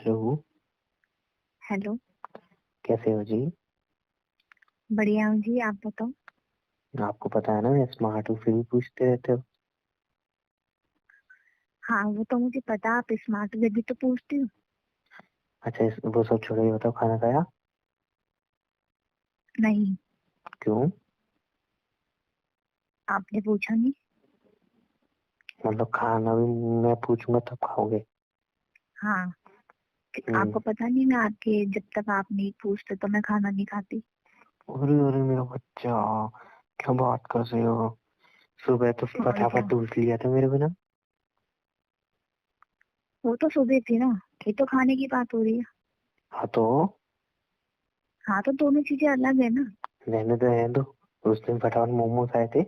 Hello. Hello. कैसे हो जी? बढ़िया हूँ जी, आप बताओ। आपको पता है ना मैं स्मार्ट हूँ, फिर भी पूछते रहते हो। हाँ, वो तो मुझे पता, आप स्मार्ट बेबी तो पूछती हो। अच्छा वो सब छोड़ो, ये बताओ खाना खाया? नहीं, क्यों? आपने पूछा नहीं। मतलब खाना भी मैं पूछूंगा तब खाओगे? हाँ, हम्म। आपको पता नहीं, मैं आपके जब तक आप नहीं पूछते तो मैं खाना नहीं खाती। अरे अरे मेरा बच्चा, क्या बात कर रहे हो? सुबह तो और क्या। फटाफट टूट लिया था मेरे बिना। वो तो सुबह थी ना, ये तो खाने की बात हो रही है। हाँ तो हाँ, तो दोनों चीजें अलग है ना। रहने दो। उस दिन फटाफट मोमोज आए थे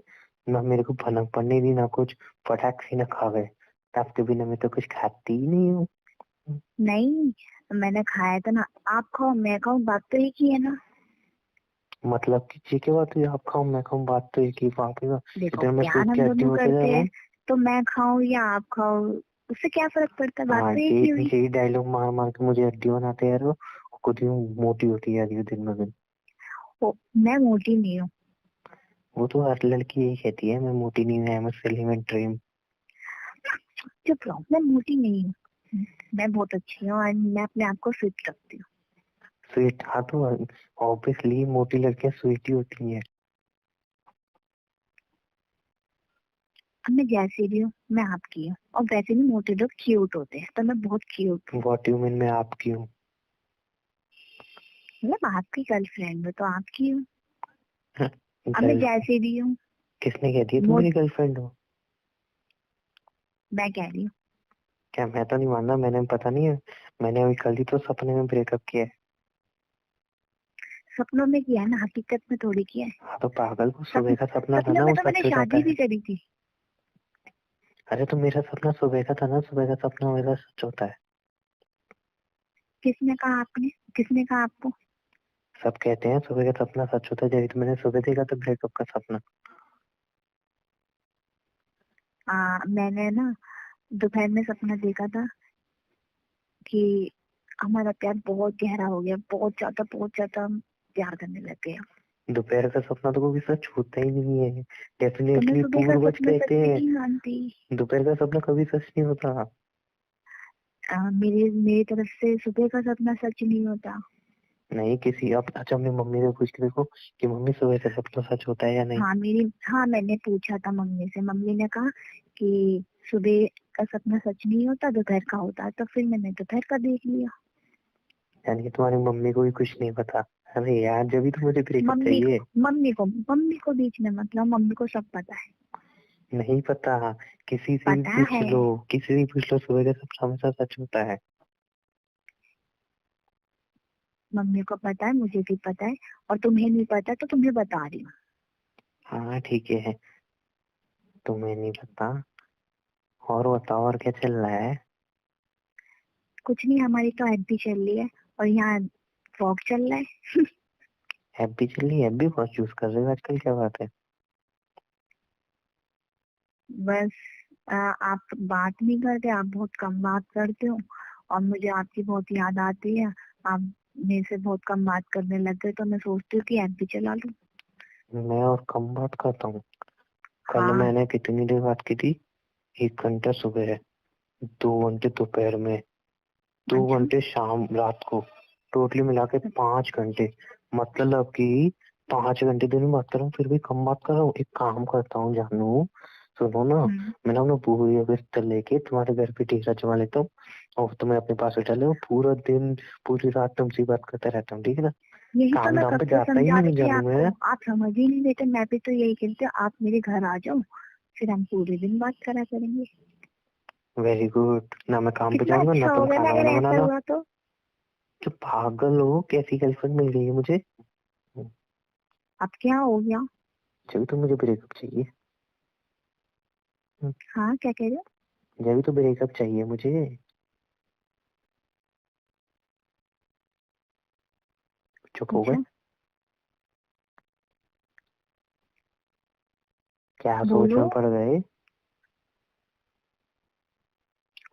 ना, मेरे को भनक पड़ने दी ना कुछ, फटाक से ना खा गए। आपके बिना मैं तो कुछ खाती ही नहीं हूँ। नहीं, मैंने खाया था ना। आप खाओ मैं खाऊं, बात तो एक ही है ना। मतलब कि जी, क्या बात हुई? आप खाओ मैं खाऊं, बात तो एक ही बात है ना। देखो, इधर मैं प्यार सूख के हम हड्डी दोनों होते जा करते रहा हैं, हूँ। तो मैं खाऊं या आप खाओ, उससे क्या फर्क पड़ता है, बात हाँ, तो एक ही हुई। यही डायलॉग मार मार के मुझे हड्डी बनाते यार हो। खुद ही मोटी होती जा रही है दिन ब दिन। ओ, मैं मोटी नहीं हूँ। वो तो हर लड़की यही कहती है, मैं मोटी नहीं हूँ, I am slim and trim. चुप रहो, मैं मोटी नहीं हूँ। मैं बहुत अच्छी हूँ और मैं अपने आप को फिट रखती हूँ। स्वीट, हाँ तो ऑब्वियसली मोटी लड़कियां स्वीट ही होती हैं। अब मैं जैसी भी हूँ, मैं आपकी हूँ, और वैसे भी मोटे लोग क्यूट होते हैं, तो मैं बहुत क्यूट हूँ। वॉट यू मीन मैं आपकी हूँ? मतलब आपकी गर्लफ्रेंड हो तो आपकी हूँ। अब मैं गर्ल? जैसी भी हूँ। किसने कह दिया तुम मोट मेरी गर्लफ्रेंड हो? मैं कह रही हूँ। क्या? मैं तो नहीं मानना, मैंने पता नहीं है। मैंने अभी कल ही तो सपने में ब्रेकअप किया है। सपनों में किया है ना, हकीकत में थोड़ी किया है। हाँ तो पागल, वो सुबह सपन का सपना था सपनों ना, में वो तो मैंने सच हो जाता शादी है। भी करी थी। अरे तो मेरा सपना सुबह का था ना, सुबह का सपना मेरा सच होता है। किसने कहा आपने? किसने कहा आपको? सब कहते हैं सुबह का सपना सच होता है, जब तो मैंने सुबह देखा था ब्रेकअप का सपना। मैंने ना दोपहर में सपना देखा था कि हमारा प्यार बहुत गहरा हो गया, बहुत ज्यादा हम प्यार करने लग गए। दोपहर का सपना तो कभी सच होता ही नहीं है। तो मैं डेफिनेटली सुबह का पूर्वज सपना कहते सच हैं। नहीं मानती। दोपहर का सपना कभी सच नहीं होता। मेरी मेरी तरफ से सुबह का सपना सच नहीं होता। नहीं किसी, अब अच्छा अपनी मम्मी से पूछ के देखो कि मम्मी सुबह का सपना सच होता है या नहीं। हाँ, मैंने पूछा था मम्मी से, मम्मी ने कहा कि सुबह का सपना सच नहीं होता, दोपहर का होता है, तो फिर मैंने दोपहर का देख लिया। यानी कि तुम्हारी मम्मी को भी कुछ नहीं पता? अरे यार, जब भी तो मुझे ब्रेकअप मम्मी को चाहिए। मम्मी को बीच में मतलब, मम्मी को सब पता है। नहीं पता? किसी से भी पता पूछ है। लो, किसी से भी पूछ लो, सुबह का सपना हमेशा सच होता है। मम्मी को पता है, मुझे भी पता है, और तुम्हें नहीं पता तो तुम्हें बता रही हूँ। हाँ ठीक है, तुम्हें नहीं पता। और बताओ, और क्या चल रहा है? कुछ नहीं, हमारी तो ऐप भी चल रही है, और यहाँ वॉक चल रहा है। ऐप भी चल रही है? ऐप भी बहुत यूज कर रहे हो आजकल, क्या बात है? बस आप बात नहीं करते, आप बहुत कम बात करते हो, और मुझे आपकी बहुत याद आती है। आप मेरे से बहुत कम बात करने लग गए, तो मैं सोचती हूँ कि ऐप भी चला लूं। मैं और कम बात करता हूँ? कल हाँ। मैंने कितनी देर बात की थी? 1 घंटा सुबह है, 2 घंटे दोपहर में, दो अच्छा। घंटे शाम रात को, टोटली मिला के 5 घंटे। मतलब कि 5 घंटे दिन में बात कर रहा हूँ, फिर भी कम बात कर रहा हूँ। एक काम करता हूँ जानू, सुनो ना। हम्म। मैं ना अपना पूरी बिस्तर लेके तुम्हारे घर पे डेरा जमा लेता हूँ, और तुम्हें अपने पास उठा ले, पूरा दिन पूरी रात तुमसे ही बात करता रहता हूँ, ठीक है ना? यही तो काम मैं धाम कब पे से जाता ही समझा रही नहीं थी जानू आपको, मैं। आप समझ ही नहीं लेते। मैं भी तो यही कहती हूँ, आप मेरे घर आ जाओ, फिर हम पूरे दिन बात करा करेंगे। वेरी गुड ना, मैं काम पे कितना जाऊंगा ना अच्छा तुम होगा ना खाना अगर वाना ऐसा बनाना। हुआ तो। तो पागल हो, कैसी गर्लफ्रेंड मिल गई है मुझे? अब क्या हो गया? जब तो मुझे ब्रेकअप चाहिए। हाँ, क्या कह रहे हो? जब तो ब्रेकअप चाहिए मुझे। चुप हो गए? अच्छा, क्या सोच बोलो। में पड़ गए?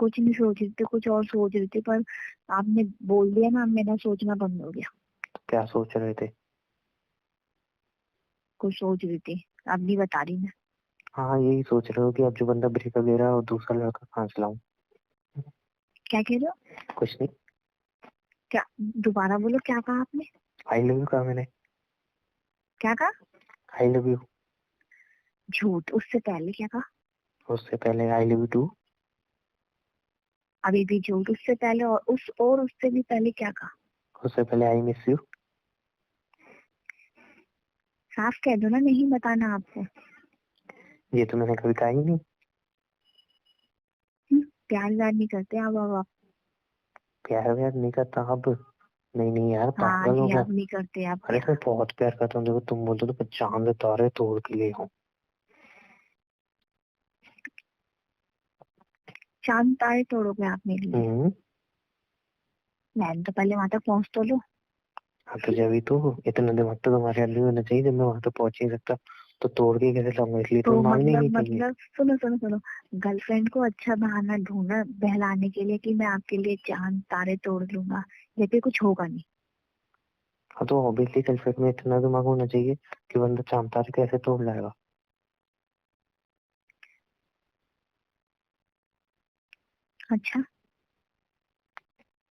कुछ नहीं सोच रही थी, कुछ और सोच रही थी, पर आपने बोल दिया ना, मेरा सोचना बंद हो गया। क्या सोच रहे थे? कुछ सोच रही थी, अब नहीं बता रही मैं। हाँ, यही सोच रहे हो कि अब जो बंदा ब्रेकअप ले रहा है और दूसरा लड़का कहाँ से लाऊं? क्या कह रहे हो? कुछ नहीं। क्या? दोबारा बोलो, क्या कहा आपने? आई लव यू कहा मैंने। क्या कहा? I love you. झूठ। उससे पहले क्या कहा? उससे पहले आई लव यू टू। अभी भी झूठ। उससे पहले और उससे भी पहले क्या कहा? उससे पहले आई मिस यू। साफ कह दो ना, नहीं बताना आपको। ये तो मैंने कभी कहा ही नहीं। प्यार व्यार नहीं करते अब। प्यार व्यार नहीं करता अब। नहीं नहीं यार, हाँ पागल हो जी, गया। अब नहीं करते आप अरे मैं प्यार। बहुत प्यार करता हूँ, देखो तुम बोलते हो तो मैं चांद तारे तोड़ के ले आऊं। चांद तारे तोड़ोगे आप मेरे लिए? हम्म। मैं तो पहले वहां तक पहुंच तो लो। हाँ तो जब ही तो इतना दिमाग तो तुम्हारे अंदर होना चाहिए, जब मैं वहां तक पहुंच ही नहीं सकता तो तोड़ के कैसे लाऊंगा, इसलिए तो तुम्हें मांगने नहीं चाहिए। मतलब सुनो सुनो सुनो, गर्लफ्रेंड को अच्छा बहाना ढूंढना बहलाने के लिए कि मैं आपके लिए चांद तारे तोड़ लूंगा, जबकि कुछ होगा नहीं। हाँ तो ऑब्वियसली गर्लफ्रेंड में इतना दिमाग होना चाहिए कि बंदा चांद तारे कैसे तोड़ लाएगा। अच्छा।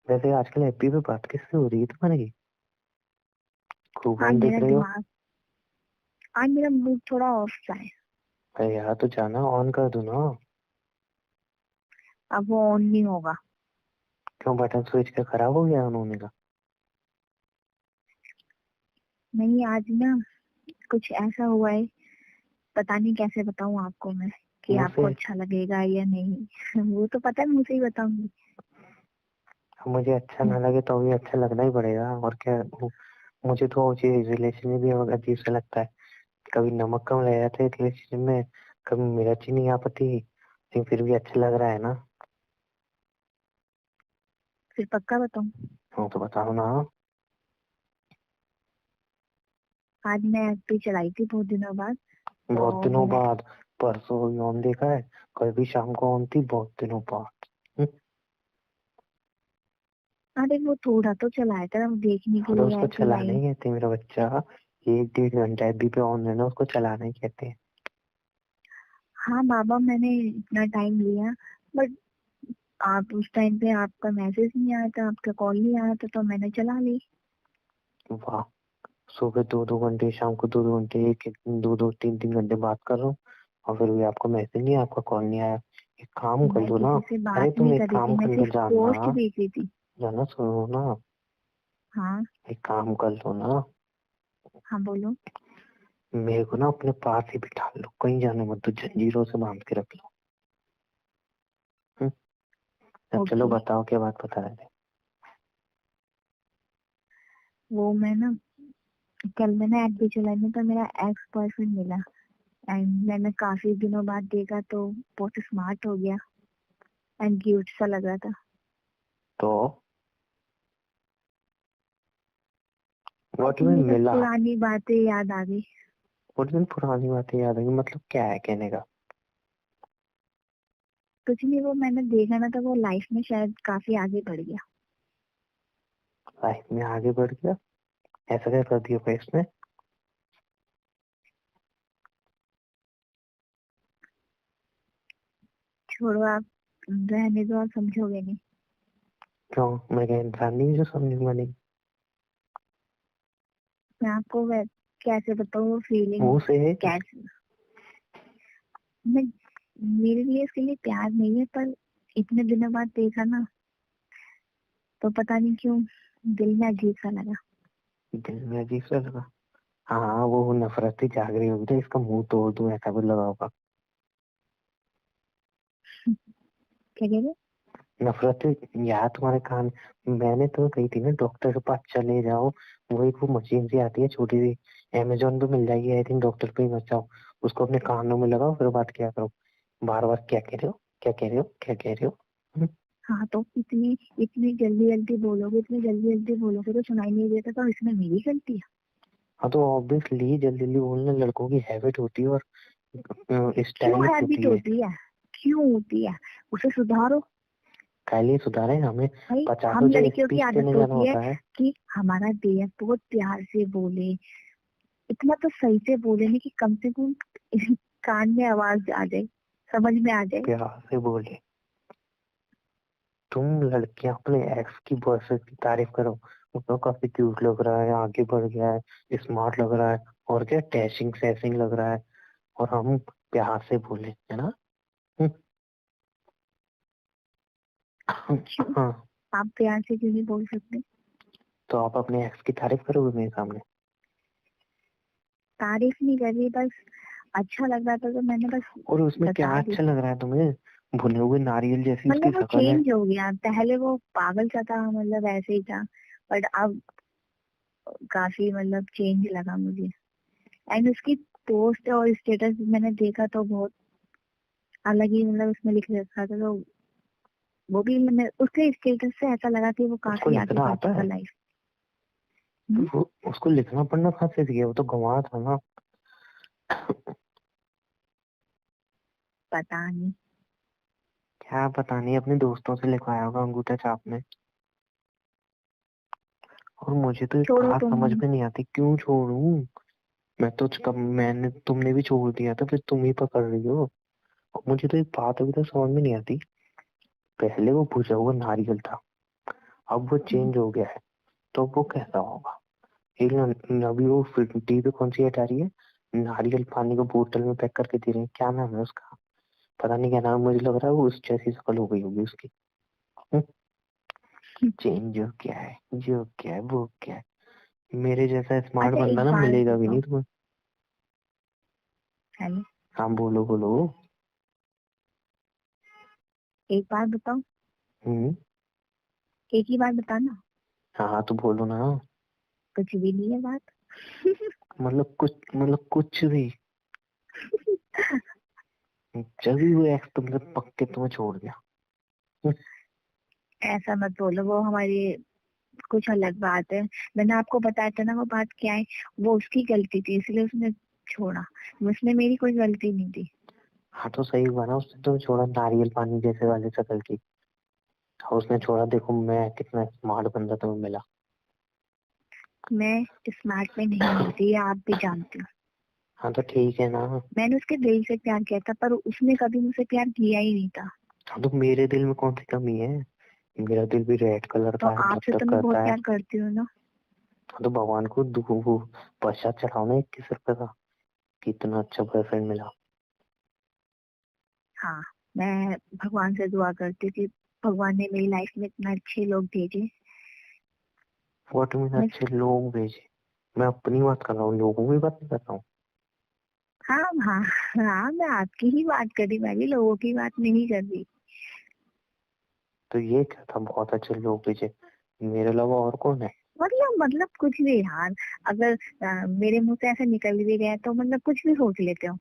वैसे आजकल एफबी पे बात किससे हो रही है तुम्हारी? खूब आज ऑन दिख मेरा रहे हो। दिमाग, आज मेरा मूड थोड़ा ऑफ सा है। अरे यार तो जाना ऑन कर दो ना। अब वो ऑन नहीं होगा। क्यों, बटन स्विच का खराब हो गया उन्होंने का? नहीं, आज ना कुछ ऐसा हुआ है, पता नहीं कैसे बताऊं आपको मैं, कि आपको मुझसे। अच्छा लगेगा या नहीं। वो तो पता है, मुझे ही बताऊंगी। मुझे अच्छा ना लगे तो भी अच्छा लगना ही पड़ेगा, और क्या। मुझे तो वो चीज रिलेशन में भी अजीब सा लगता है। कभी नमक कम रह जाता है रिलेशन में, कभी मिर्च ही नहीं आ पाती, लेकिन फिर भी अच्छा लग रहा है ना। फिर पक्का बताऊं? हाँ तो बताओ ना। आज मैं एफबी चलाई थी बहुत दिनों बाद। बहुत तो दिनों मैं, बाद? परसों ही ऑन देखा है, कल भी शाम को ऑन थी, बहुत दिनों बाद। अरे वो थोड़ा तो चलाया था, देखने के तो लिए उसको ऐसे चलाना लाइन। ही कहते हैं मेरा बच्चा। 1-1.5 घंटा एफबी पे ऑन रहना उसको चलाना ही कहते हैं। हाँ बाबा, मैंने इतना टाइम लिया, बट आप उस टाइम पे आपका मैसेज नहीं आया था, आपका कॉल नहीं आया था, तो मैंने चला ली। वाह। सुबह 2-2 घंटे, शाम को 2-2 घंटे, एक एक 2-2 3-3 घंटे बात कर रहा हूँ, और फिर भी आपको मैसेज नहीं, आपका कॉल नहीं आया। एक काम कर मैं लो ना। किसी से बात अरे तुम नहीं एक कर रही थी, काम मैं कर लो, सिर्फ जानना। पोस्ट देख रही थी। जाना, सुनो ना। हाँ। एक काम कर लो ना। हाँ बोलो। मेरे को ना अपने पास ही बिठा लो, कहीं जाने मत दो, जंजीरों से बांध के रख लो। हम्म। अब चलो ओके। बताओ, क्या बात बता रहे थे? वो मैं ना, कल मैंने एफबी चलाई में तो मेरा एक्स बॉयफ्रेंड मिला। एंड मैंने काफी दिनों बाद देखा तो बहुत स्मार्ट हो गया एंड क्यूट सा लग रहा था। तो व्हाट तो में मुझे मिला? पुरानी बातें याद आ गई। व्हाट में पुरानी बातें याद आई, मतलब क्या है कहने का? कुछ नहीं, वो मैंने देखा ना, तो वो लाइफ में शायद काफी आगे बढ़ गया। लाइफ में आगे बढ़ गया? ऐसा क्या कर दिया भाई इसने? छोड़ो आप, रहने दो, आप समझोगे नहीं। क्यों, मैं क्या इंसान नहीं जो समझूंगा नहीं? मैं आपको कैसे बताऊँ वो फीलिंग मुंह से। कैसे। मैं, मेरे लिए इसके लिए प्यार नहीं है, पर इतने दिनों बाद देखा ना, तो पता नहीं क्यों दिल में अजीब सा लगा। दिल में अजीब सा लगा? हाँ, वो नफरत ही जाग रही होगी तो इसका मुंह तोड़ दूं, ऐसा भी लगा होगा। क्या कह रहे? नफरत यार तुम्हारे कान। मैंने तो कही थी ना डॉक्टर के पास चले जाओ। वो एक वो मशीन सी आती है छोटी सी, अमेजोन पे मिल जाएगी आई थिंक, डॉक्टर पे ही मत जाओ। उसको अपने कानों में लगाओ, फिर बात किया करो। बार बार क्या कह रहे हो, क्या कह रहे हो, क्या कह रहे हो? हाँ, तो इतनी इतनी जल्दी जल्दी बोलोगे, इतनी जल्दी जल्दी बोलोगे तो सुनाई नहीं देता, तो इसमें मेरी गलती है? हाँ तो ऑब्वियसली जल्दी जल्दी बोलना लड़कों की हैबिट होती है, और क्यों स्टाइलिश हैबिट होती है। होती है? क्यों होती है? उसे सुधारो। काहे सुधारे हमें? भाई 50 हम जो लड़कियों की स्पीच देने आदत जाना होती है होता है। कि हमारा देह बहुत प्यार से बोले, इतना तो सही से बोले नहीं कि कम से कम कान में आवाज आ जाए, समझ में आ जाए। प्यार से बोले। तुम लड़कियां अपने एक्स की बॉयफ्रेंड की तारीफ करो, उसको काफी क्यूट लग रहा है, आगे बढ़ गया है, स्मार्ट लग रहा है, और क्या डैशिंग सैशिंग लग रहा है, और हम प्यार से बोले, है ना? हम्म, क्यों? हाँ। आप प्यार से क्यों नहीं बोल सकते? तो आप अपने एक्स की तारीफ करोगे मेरे सामने? तारीफ नहीं कर रही, बस अच्छा लग रहा था तो मैंने बस और उसमें क्या बता दी। अच्छा लग रहा है तुम्हें? भुने हुए नारियल जैसी उसकी मतलब वो शक्ल है। चेंज हो गया, पहले वो पागल सा था, मतलब ऐसे ही था, बट अब काफी मतलब चेंज लगा मुझे। एंड उसकी पोस्ट और स्टेटस मैंने देखा तो बहुत अलग ही, मतलब उसमें लिख रखा था, तो वो भी मैंने उसके स्टेटस से ऐसा लगा कि वो उसको काफी आगे लिखना बढ़ आता चुका है? लाइफ। तो उसको लिखना पढ़ना कहाँ से सीखे? वो तो गंवार था ना। पता नहीं। क्या पता नहीं, अपने दोस्तों से लिखवाया होगा अंगूठा छाप में। और मुझे तो एक छोड़ो बात तुम। समझ में नहीं आती, क्यों छोड़ूं? मैं तो कब मैंने तुमने भी छोड़ दिया था, फिर तुम ही पकड़ रही हो। और मुझे तो एक बात अभी तक समझ में नहीं आती, पहले वो भुजा हुआ नारियल था, अब वो चेंज हो गया है, तो वो कैसा होगा? एक अभी वो टीवी पे कौन सी ऐड आ रही है, नारियल पानी को बोतल में पैक करके दे रहे हैं, क्या नाम है उसका? पता नहीं क्या नाम है, मुझे लग रहा है वो उस जैसी शक्ल हो गई होगी उसकी। चेंज हो क्या है, जो क्या है वो क्या है? मेरे जैसा स्मार्ट अच्छा बंदा एक ना बात मिलेगा भी बताओ। नहीं तुम्हें। हेलो। हाँ बोलो बोलो। एक बात बताओ। हम्म। एक ही बात बताना। हाँ हाँ, तो बोलो ना। कुछ भी नहीं है बात। मतलब कुछ भी? जब भी वो एक्स तुमसे पक्के तुम्हें छोड़ गया। हम्म, ऐसा मत बोलो, वो हमारी कुछ अलग बात है। मैंने आपको बताया था ना वो बात क्या है। वो उसकी गलती थी इसलिए उसने छोड़ा, उसमें मेरी कोई गलती नहीं थी। हाँ तो सही हुआ ना, उसने तुम्हें छोड़ा नारियल पानी जैसे वाले शक्ल की, और उसने छोड़ा, देखो मैं कितना स्मार्ट बंदा तुम्हें मिला। मैं स्मार्ट में नहीं मिलती, ये आप भी जानते हो। हाँ तो ठीक है ना। मैंने उसके दिल से प्यार किया था, पर उसने कभी मुझसे प्यार किया ही नहीं था। हाँ तो मेरे दिल में कौन सी कमी है? मेरा दिल भी रेड कलर तो का है, धक आपसे धक तो मैं बहुत करता है। प्यार करती हूँ ना। हाँ तो भगवान को वो प्रसाद चढ़ाओ ना 21 रुपए का, कितना अच्छा बॉयफ्रेंड मिला। हाँ, मैं भगवान से दुआ करती थी, भगवान ने मेरी लाइफ में इतना अच्छे लोग भेजे। व्हाट मीन मैं अच्छे लोग भेजे? मैं अपनी बात कर रहा हूँ, लोगों की बात नहीं कर रहा हूँ। हाँ हाँ हाँ, मैं आपकी ही बात कर रही, मैं भी लोगों की बात नहीं कर रही। तो ये क्या था, बहुत अच्छे लोग भेजे? मेरे अलावा और कौन है? मतलब कुछ भी यार, अगर मेरे मुंह से ऐसे निकल भी गया तो मतलब कुछ भी सोच लेते हो।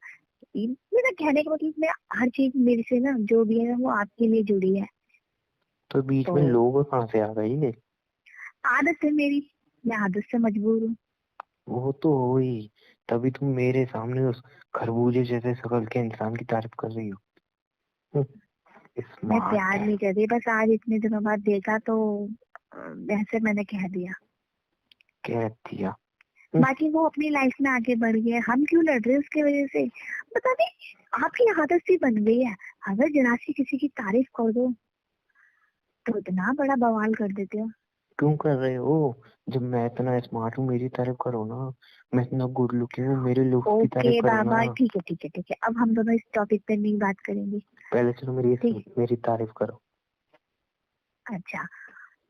मेरा कहने का मतलब, मैं हर चीज मेरे से ना जो भी है वो आपके लिए जुड़ी है। तो बीच तो में लोग कहाँ से आ गई ये? आदत है मेरी, मैं आदत से मजबूर हूँ। वो तो हो ही, तभी तुम मेरे सामने उस खरबूजे जैसे शक्ल के इंसान की तारीफ कर रही हो। मैं स्मार्ट प्यार है। नहीं कर रही, बस आज इतने दिनों बाद देखा तो वैसे मैंने कह दिया। कह दिया? बाकी वो अपनी लाइफ में आगे बढ़ गया, हम क्यों लड़ रहे हैं उसकी वजह से? पता नहीं, आपकी आदत सी बन गई है, अगर जरा सी किसी की तारीफ कर दो तो इतना बड़ा बवाल कर देते हो। क्यों कर रहे हो? जब मैं इतना स्मार्ट हूँ मेरी तारीफ करो ना, मैं इतना गुड लुकिंग हूँ मेरे लुक्स की तारीफ ओके करो ना। बाबा, ठीक है ठीक है ठीक है, अब हम दोनों इस टॉपिक पे नहीं बात करेंगे। पहले चलो ठीक है। मेरी तारीफ करो। अच्छा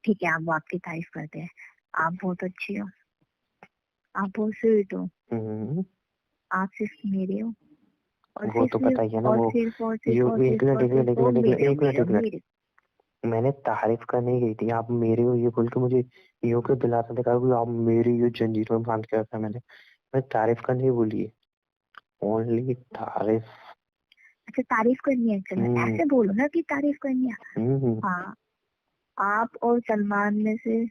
ठीक है, आप वो आपकी तारीफ करते हैं। आप बहुत अच्छी हो, आप बहुत स्वीट हो, हम्म। आप सिर्फ मेरे हो, वो तो पता ही है ना वो। और सिर्फ और एक सिर्फ मिनट और एक मिनट सिर्फ एक वो मिनट एक मिनट मेरे हो, एक मिनट मेरे हो, एक मिनट। मेरे मैंने तारीफ करने गई थी, आप मेरे को ये बोल के मुझे यूं के दिलासा दिखा कि आप मेरी ये जंजीर में बांध के रखा है मैंने। मैं तारीफ करने ही बोली है, ओनली तारीफ। अच्छा तारीफ करनी है, चलो हम्म। ऐसे बोलो ना कि तारीफ करनी है। हम्म। हाँ, आप और सलमान में से,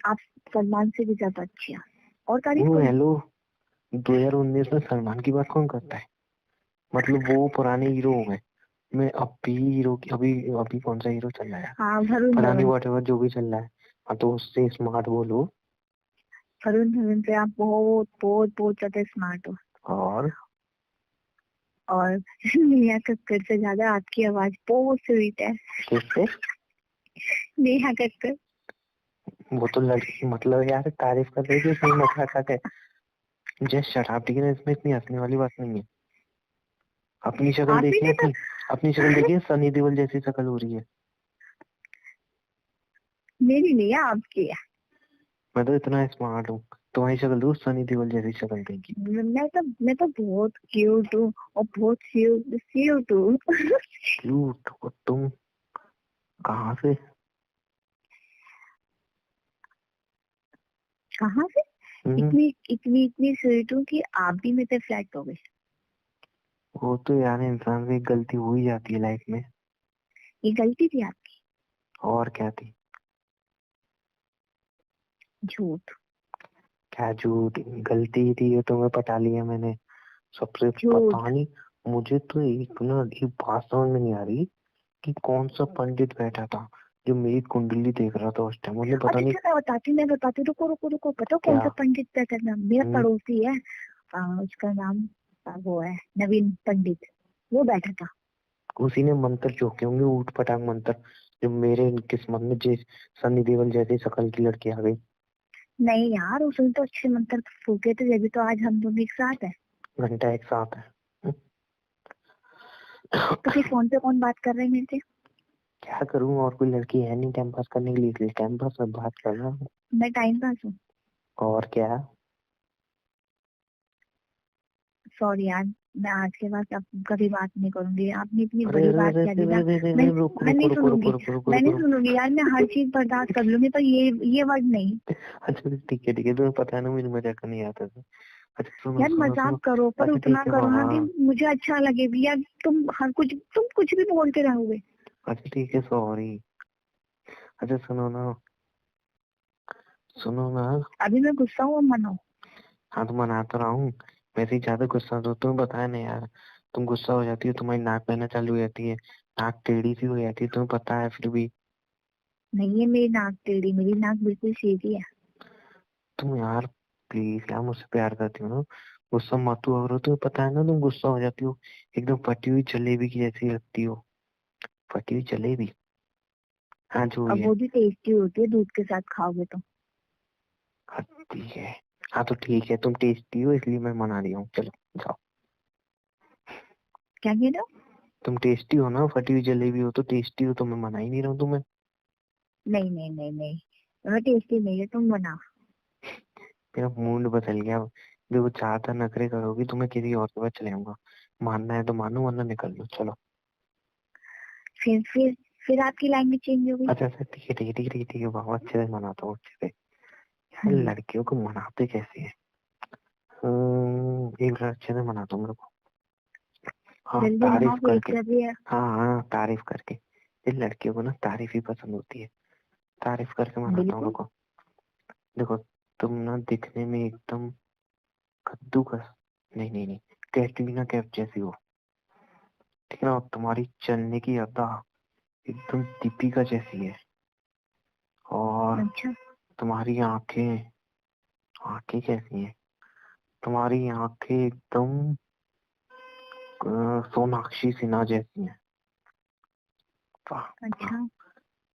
आप सलमान से भी ज्यादा अच्छी हैं, और तारीफ वो करूँ? हेलो, 2019 में सलमान की बात कौन करता है? मतलब वो पुराने हीरो हो गए, मैं अभी हीरो की अभी अभी कौन सा हीरो चल रहा है? हाँ वरुण पता नहीं धवन। व्हाटएवर जो भी चल रहा है। हाँ तो उससे स्मार्ट बोलो। वरुण धवन से आप बहुत बहुत बहुत ज्यादा स्मार्ट हो। और और नेहा कक्कड़ से ज्यादा आपकी आवाज बहुत स्वीट है। किससे? नेहा कक्कड़। वो तो लड़की मतलब यार तारीफ कर रही थी उसमें मजाक है। जस्ट शराब ठीक है ना, इसमें इतनी हंसने वाली बात नहीं है। अपनी शक्ल आप ही देखिए ने तो। अपनी शक्ल देखिए, सनी देओल जैसी शक्ल हो रही है। मेरी नहीं है, आपकी है। मैं तो इतना स्मार्ट हूँ, तुम्हारी शक्ल दो सनी देओल जैसी शक्ल देगी। मैं तो बहुत क्यूट हूँ और बहुत क्यूट हूँ। क्यूट? और तुम कहाँ से? कहाँ से? हम्म। इतनी इतनी इतनी स्वीट हूँ कि आप भी मेरे पे फ्लैट हो गए। वो तो यार इंसान से एक गलती हो ही जाती है लाइफ में। ये गलती थी आपकी। और क्या थी? झूठ। क्या झूठ? गलती ही थी, ये तो मैं पटा लिया मैंने सबसे। पता झूठ। नहीं, मुझे तो एक बात समझ में नहीं आ रही कि कौन सा पंडित बैठा था जो मेरी कुंडली देख रहा था उस टाइम, मुझे पता अच्छा नहीं। अच्छा, मैं बताती हूँ, रुको रुको रुको, पता है कौन क्या? सा पंडित बैठा था? मेरा हम्म। पड़ोसी है। उसका नाम वो है नवीन पंडित। वो बैठा था। उसी ने मंत्र चौके होंगे, ऊट पटांग मंत्र, जो मेरे किस्मत में जिस सनी देओल जैसी शक्ल की लड़की आ गई। नहीं यार, उसने तो अच्छे मंत्र फूके थे, जब तो आज हम दोनों एक साथ है। घंटा एक साथ है। तो फिर फोन पे कौन बात कर रहे हैं मेरे से? क्या करूं, और कोई लड़की है नहीं टाइम पास करने के लिए, इसलिए टाइम पास में बात कर रहा हूँ। मैं टाइम पास हूँ? और क्या? सॉरी यार। मैं आज के बाद अब कभी बात नहीं करूंगी, आपने इतनी अरे बड़ी अरे बात अरे कह दी अरे ना। अरे अरे मैं अरे, रुको मैं रुको नहीं रुको रुको सुनूंगी। रुको रुको मैं रुको नहीं रुको। सुनूंगी यार, मैं हर चीज बर्दाश्त कर लूंगी, पर ये वर्ड नहीं। अच्छा ठीक है तुम्हें पता है ना मुझे मजाक नहीं आता था। अच्छा सुनो यार सुनो मजाक सुनो। करो, पर अच्छा उतना ठीक है करो ना कि हाँ। मुझे अच्छा लगे भी यार। तुम कुछ भी बोलते रहोगे। अच्छा ठीक है सॉरी। अच्छा सुनो ना, सुनो ना। अभी मैं गुस्सा हूँ, मनाओ। हाँ तो मना तो रहा हूँ। वैसे ही ज्यादा गुस्सा तो तुम्हें बताया ना यार। तुम गुस्सा हो जाती हो, तुम्हारी नाक बहना चालू हो जाती है, नाक टेढ़ी सी हो जाती है, तुम्हें पता है फिर भी। नहीं है मेरी नाक टेढ़ी, मेरी नाक बिल्कुल सीधी है। तुम यार प्लीज यार मुझसे प्यार करती हो ना, गुस्सा मत हुआ करो, तुम्हें पता है ना तुम गुस्सा हो जाती हो, एकदम फटी हुई जलेबी की जैसी लगती हो। फटी हुई जलेबी। हाँ जो भी अब है। वो भी टेस्टी होती है, दूध के साथ खाओगे तो। हाँ ठीक है। हाँ तो ठीक है, तुम टेस्टी हो इसलिए मैं मना रही हूँ, चलो जाओ। क्या कह रहे हो? तुम टेस्टी हो ना, फटी हुई जलेबी हो तो टेस्टी हो, तो मैं मना ही नहीं रहा हूँ तुम्हें। नहीं नहीं नहीं नहीं, मैं टेस्टी नहीं है, तुम बनाओ। मेरा मूड बदल गया। देखो चाहता नखरे करोगी तो मैं किसी और के पास चले जाऊंगा। मानना है तो मानो वरना निकल लो चलो। फिर आपकी लैंग्वेज चेंज हो गई। अच्छा अच्छा ठीक है ठीक है ठीक है ठीक है ठीक है, बहुत अच्छे से मनाता हूँ अच्छे से। यार हम्म। लड़कियों को मनाते कैसे हैं? एक बार अच्छे से मनाता हूँ मेरे को। हाँ जल्दी तारीफ बनाओ, वेट करके। कर रही है। हाँ हाँ तारीफ करके। ये लड़कियों को ना तारीफ ही पसंद होती है। तारीफ करके मनाता हूँ बिल्कुल। रुको। देखो तुम ना दिखने में एकदम कद्दूकस, नहीं नहीं नहीं, कैटरीना कैफ जैसी हो, ठीक है ना? और तुम्हारी चलने की अदा एकदम दीपिका जैसी है। और अच्छा। तुम्हारी आंखें, आंखें कैसी हैं? तुम्हारी आंखें एकदम सोनाक्षी सिन्हा जैसी हैं। वाह वाह। अच्छा।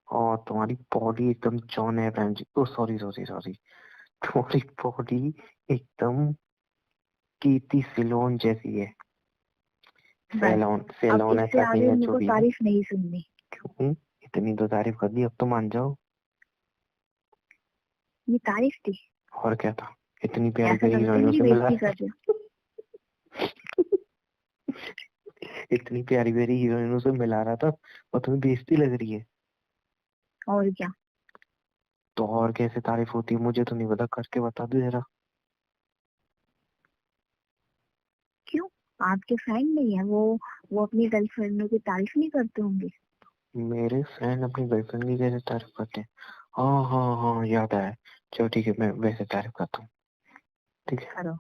और तुम्हारी बॉडी एकदम जॉन अब्राहम जी, ओ सॉरी सॉरी सॉरी, तुम्हारी बॉडी एकदम कीर्ति सिलोन जैसी है। बस। सेलोन अब सेलोन इससे ऐसा कहीं आगे है मेरे जो को भी है। तारीफ नहीं सुननी। क्यों? इतनी तो तारीफ कर दी, अब तो मान जाओ। ये तारीफ थी? और क्या था, इतनी प्यारी ऐसा प्यारी लग रहा था हीरोइनों मेरी से मिला। बेइज्जती कर रहे हो। इतनी प्यारी प्यारी हीरोइनों से मिला रहा था और तुम्हें बेइज्जती लग रही है? और क्या। तो और कैसे तारीफ होती है मुझे तो नहीं पता, करके बता दो जरा। क्यों? आपके फ्रेंड नहीं है वो अपनी गर्लफ्रेंडों की तारीफ नहीं करते होंगे? मेरे फ्रेंड अपनी गर्लफ्रेंड की कैसे तारीफ करते हैं? हाँ हाँ हाँ याद आया। चलो ठीक है, मैं वैसे तारीफ करता हूँ। ठीक है। करो।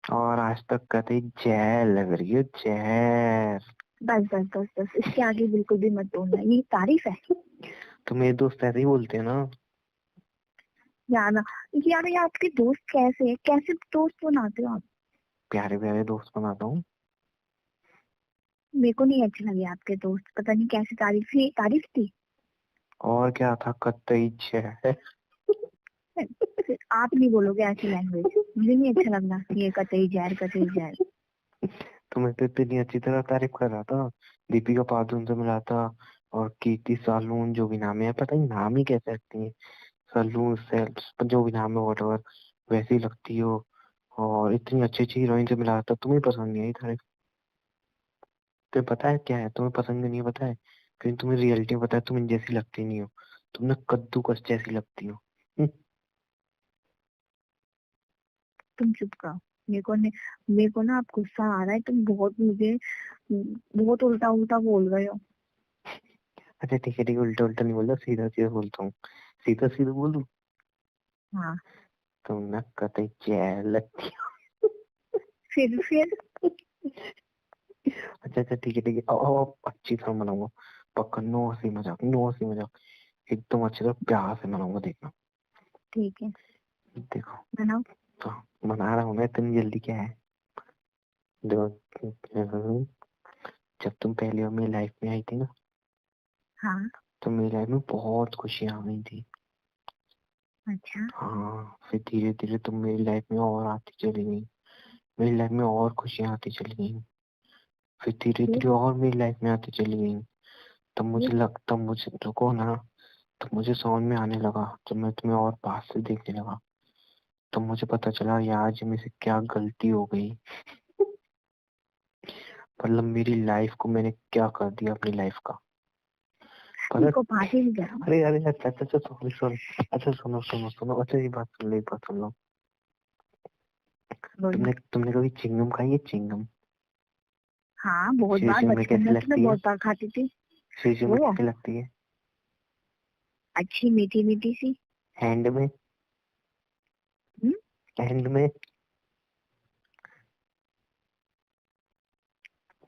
और आज तक कहते जहर लग रही है, जहर। बस बस बस बस, इसके आगे बिल्कुल भी मत बोलना, ये तारीफ है। तो मेरे दोस्त ऐसे ही बोलते हैं ना। यार ना, यार ये आपके दोस्त कैसे है, कैसे दोस्त बनाते हो आप? प्यारे प्यारे दोस्त बनाता हूँ। मेरे को नहीं अच्छे लगे आपके दोस्त, पता नहीं कैसी तारीफ ही तारीफ थी। और क्या था, कतई है। आप नहीं बोलोगे ऐसी लैंग्वेज, मुझे नहीं अच्छा लगना ये कतई जहर कतई जहर। तो मैं तो इतनी अच्छी तरह तारीफ कर रहा था, दीपिका पादुकोण से मिला था, और कीर्ति सालून, जो भी नाम है, पता नहीं नाम ही कैसे रखती है, सालून सेल्स, जो भी नाम है वॉटएवर, वैसी लगती हो। और इतनी अच्छी अच्छी हीरोइन से मिला था, तुम्हें पसंद नहीं आई तारीफ। तुम्हें पता है क्या है, तुम्हें पसंद नहीं है पता है, क्योंकि तुम्हें रियलिटी पता है, तुम इन जैसी लगती नहीं हो, तुम ना कद्दूकस जैसी लगती हो। तुम चुप करो। मेरे को ना आप गुस्सा आ रहा है, तुम बहुत मुझे बहुत उल्टा उल्टा बोल रहे हो। अच्छा ठीक है, उल्टा उल्टा नहीं बोलता, सीधा सीधा बोलता हूँ। सीधा सीधा बोलूं। हाँ। तुम ना कतई चैल लगती फिर हो। अच्छा अच्छा ठीक है, अब अच्छी तरह मनाऊंगा, पक्का, नो हंसी मजाक, नो हंसी मजाक, एकदम अच्छी तरह प्यार से मनाऊंगा, देखना। ठीक है, देखो। बनाओ। तो मना रहा हूँ मैं, इतनी जल्दी क्या है। देखो, जब तुम पहली बार मेरी लाइफ में आई थी ना, हाँ। तो मेरी लाइफ में बहुत खुशियां आ गई थी। अच्छा। हाँ, फिर धीरे धीरे तुम मेरी लाइफ में और आती चली गई, मेरी लाइफ में और खुशियां आती चली गई, फिर धीरे फिर धीरे और मेरी लाइफ में आती चली गई। तब फिर मुझे लगता, मुझे रुको ना, तो मुझे समझ में आने लगा, जब मैं तुम्हें और पास से देखने लगा, तो मुझे पता चला यार जी मेरे से क्या गलती हो गई, मतलब मेरी लाइफ को मैंने क्या कर दिया अपनी लाइफ का, पता। मेरे को फांसी भी जाओ। अरे अरे अच्छा अच्छा अच्छा, सॉरी सॉरी। अच्छा सुनो सुनो सुनो, अच्छा ये बात सुन लो, एक बात सुन लो। बोलो। तुमने तुमने कभी चिंगम खाई है, चिंगम? हाँ बहुत बार, शीशे में बचपन कैसी में तो मैं लगती है? बहुत बार खाती थी। शीशे में वो कैसी लगती है? अच्छी मीठी मीठी सी। हैंड में? हम्म। हैंड में?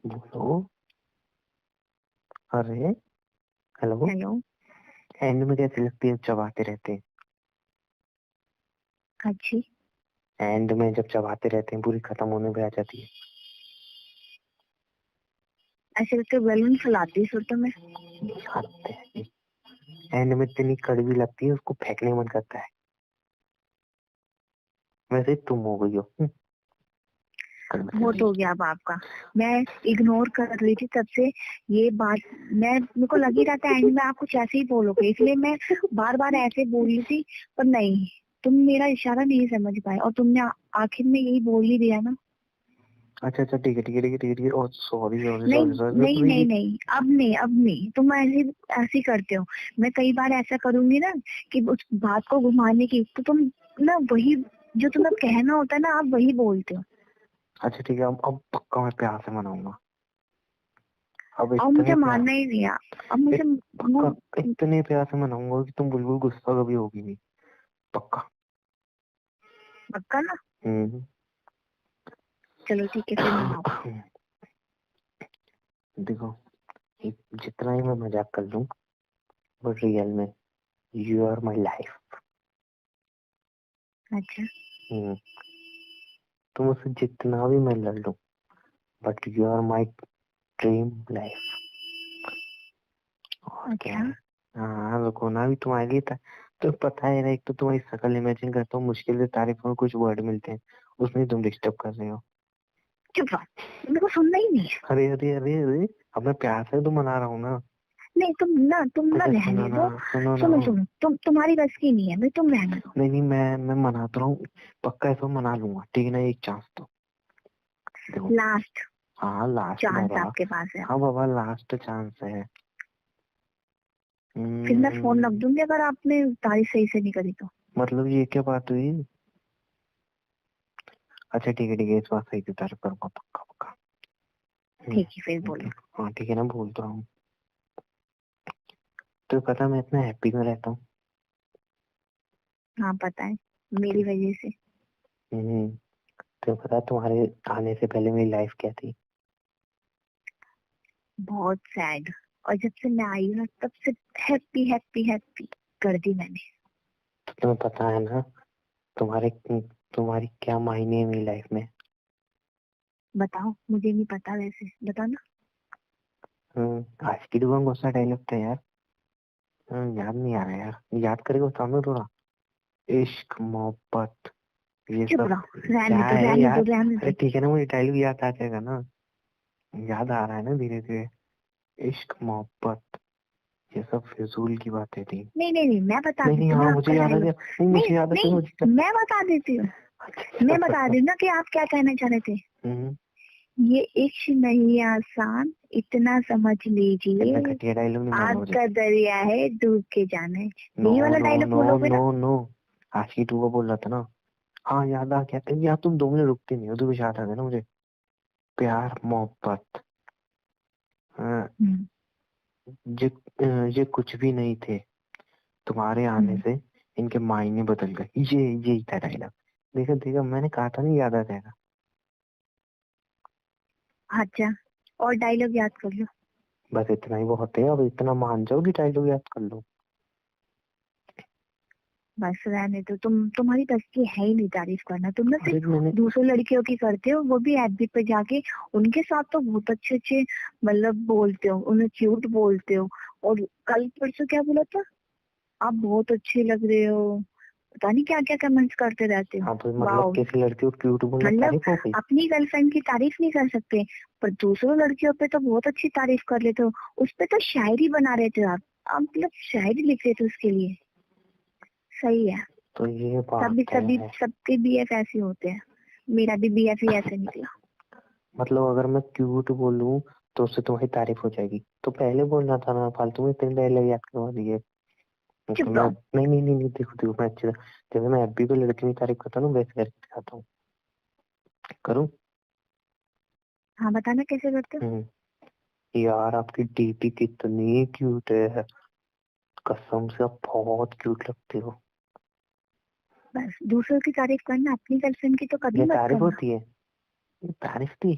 बोलो। अरे, हेलो। हेलो। हैंड में कैसी लगती है, चबाते रहते हैं? अच्छी। हैंड में जब चबाते रहते हैं पूरी खत्म होने पे आ जाती है। ऐसे करके बैलून फैलाती फिर तो मैं। खाते हैं। हैंड में इतनी कड़वी लगती है, उसको फेंकने मन करता है। वैसे ही तुम हो गई हो, कड़वी बहुत हो कड़वी। गया अब आपका। मैं इग्नोर कर रही थी तब से ये बात। मेरे को लग ही रहा था एंड में आप कुछ ऐसे ही बोलोगे, इसलिए मैं बार बार ऐसे बोल रही थी। पर नहीं, तुम मेरा इशारा नहीं समझ पाए और तुमने आखिर में यही बोल ही दिया ना। अच्छा अच्छा ठीक है ठीक है ठीक है ठीक है ठीक है, और सॉरी सॉरी नहीं सॉरी नहीं सॉरी। नहीं नहीं, अब नहीं अब नहीं, तुम ऐसे ऐसे ही करते हो। मैं कई बार ऐसा करूंगी ना कि उस बात को घुमाने की, तो तुम ना वही जो तुम्हें कहना होता है ना, आप वही बोलते हो। अच्छा ठीक है, अब पक्का मैं प्यार से मनाऊंगा, अब और मुझे इतने प्यार, मानना ही नहीं है। अब मुझे पक्का वो। इतने प्यार से मनाऊंगा कि तुम बिल्कुल गुस्सा कभी होगी नहीं, पक्का। पक्का ना? हम्म। चलो ठीक है, फिर मनाओ। देखो, जितना ही मैं मजाक कर लूं, बट रियल में यू आर माई लाइफ। अच्छा। तुम मुझसे जितना भी मैं लड़ लूं, but you are my dream life. और क्या अच्छा। है। हाँ रुको ना, अभी तुम्हारे लिए था, तो पता है ना, एक तो तुम्हारी शक्ल इमेजिन करता हूँ, मुश्किल से तारीफ में कुछ वर्ड मिलते हैं, उसमें तुम डिस्टर्ब कर रहे हो। चुप रहो, मेरे को सुनना ही नहीं है। अरे अरे अरे अरे, अब मैं प्यार से तो मना रहा हूँ ना। नहीं, तुम ना अच्छा सुनो रहने ना, दो। सुनो ना। सुनो सुनो, तुम्हारी बस की नहीं है भाई, तुम रहने दो। नहीं नहीं, मैं मनाता रहा हूँ, पक्का ऐसा मना लूंगा, ठीक है ना, एक चांस तो। देखो। लास्ट हाँ लास्ट चांस बाबा। आपके पास है। हाँ बाबा, लास्ट चांस है। फिर मैं फोन रख हम्म, दूंगी अगर आपने तारीफ सही से नहीं करी तो। मतलब ये क्या बात हुई। अच्छा ठीक है, इस बात सही से तारीफ करूंगा, पक्का पक्का। ठीक है, फिर ठीक बोलो। है। हाँ ठीक है ना, बोलता हूँ। तो पता है मैं इतना हैप्पी में रहता हूँ। हाँ पता है, मेरी वजह से। हम्म। तो पता है तुम्हारे आने से पहले मेरी लाइफ क्या थी? बहुत सैड। और जब से मैं आई हूँ ना तब से हैप्पी हैप्पी हैप्पी कर दी मैंने। तो तुम्हें पता है ना तुम्हारे तुम्हारी क्या मायने है मेरी लाइफ में। बताओ, मुझे नहीं पता, वैसे बताओ ना। आज की दुआ कौन सा डायलॉग था यार। याद नहीं आ रहा यार, याद करके बताओ ना थोड़ा। इश्क मोहब्बत ये चुप सब रहो, क्या रहने दो है रहने दो यार। रहने अरे दो। ठीक है ना, मुझे डायलॉग याद आ जाएगा ना। याद आ रहा है ना धीरे धीरे। इश्क मोहब्बत ये सब फिजूल की बातें थी। नहीं नहीं नहीं, मैं बता नहीं नहीं, देती हूँ हाँ ना मुझे आपका याद आ गया। डायलॉग। नहीं नहीं मुझे याद आ गया, नहीं, मुझे याद। मैं बता देती हूँ। अच्छा मैं बता बताओ। रही हूँ ना कि आप क्या कहना चाह रहे थे। हम्म। ये इश्क नहीं आसान, इतना समझ इतना लीजिए। घटिया डायलॉग नहीं मारना आग मुझे। का दरिया है डूब के जाना है। नो यही वाला नो डायलॉग नो बोलोगे नो ना। नो। आशिकी टू को बोल रहा था ना। हाँ याद आ गया। यार तुम 2 मिनट रुकते नहीं हो तो कुछ याद आ गया ना मुझे। प्यार मोहब्बत। हाँ, हम्म ये ये कुछ भी नहीं थे तुम्हारे आने हम्म, से। इनके मायने बदल गए। ये यही था डायलॉग। देखा देखा, मैंने कहा था नहीं याद आ जाएगा। अच्छा, और डायलॉग याद कर लो। बस इतना ही बहुत है, अब इतना मान जाओ कि डायलॉग याद कर लो। बस रहने दो, तुम्हारी बस की है ही नहीं तारीफ करना। तुम ना अरे सिर्फ मैंने दूसरों लड़कियों की करते हो, वो भी एफबी पे जाके। उनके साथ तो बहुत अच्छे अच्छे मतलब बोलते हो, उन्हें क्यूट बोलते हो। और कल परसों क्या बोला था, आप बहुत अच्छे लग रहे हो, पता नहीं क्या क्या कमेंट्स करते रहते हो। हाँ तो मतलब वाह। किसी लड़की को क्यूट बोलना मतलब तारीफ हो गई। अपनी गर्लफ्रेंड की तारीफ नहीं कर सकते, पर दूसरों लड़कियों पे तो बहुत अच्छी तारीफ कर लेते हो। उस पे तो शायरी बना रहे थे आप मतलब शायरी लिख रहे थे उसके लिए। सही है। तो ये सभी बात सभी है। सबके बीएफ ऐसे होते हैं। मेरा भी बीएफ ही ऐसे निकला। मतलब अगर मैं क्यूट बोलूं तो उससे तुम्हारी तारीफ हो जाएगी, तो पहले बोलना था ना, फालतू में इतने डायलॉग याद करवा दिए। तो चुप मैं रहो। नहीं, देखो देखो, मैं अच्छे जैसे मैं एफबी पे लड़की की तारीफ करता हूँ वैसे करके दिखाता हूँ। करूँ। हाँ बताना कैसे करते हो। हम्म। यार आपकी डीपी कितनी क्यूट है। कसम से आप बहुत क्यूट लगते हो। बस दूसरों की तारीफ करना, अपनी गर्लफ्रेंड की तो कभी ये मत तारीफ करना। होती है। ये तारीफ थी।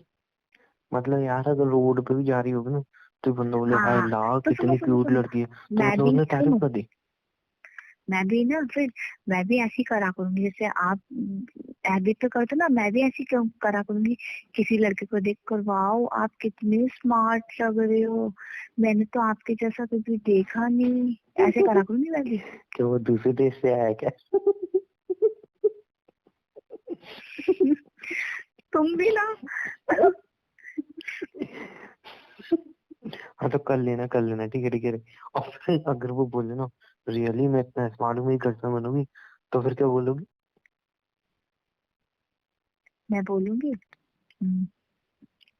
मतलब यार अगर रोड पे भी जा रही होगी ना तो बंदा बोले हाँ हाय हाँ, ला तो सुनो कितनी सुनो क्यूट सुनो। लड़की है, तो मैं मतलब भी उसने तारीफ सुनो, कर दी। मैं भी ना फिर मैं भी ऐसी करा करूंगी जैसे आप एडिट तो करते हो ना, मैं भी ऐसी क्यों करा करूंगी। किसी लड़के को देख कर वाओ आप कितने स्मार्ट लग रहे हो, मैंने तो आपके जैसा कभी देखा नहीं, ऐसे करा करूंगी मैं भी। कि वो दूसरे देश से आया है क्या। तुम भी ना मतलब। हाँ तो कर लेना ठीक है। और फिर अगर वो बोले ना रियली मैं इतना स्मार्ट हूँ मेरी गर्लफ्रेंड बनोगी, तो फिर क्या बोलोगी। मैं बोलूंगी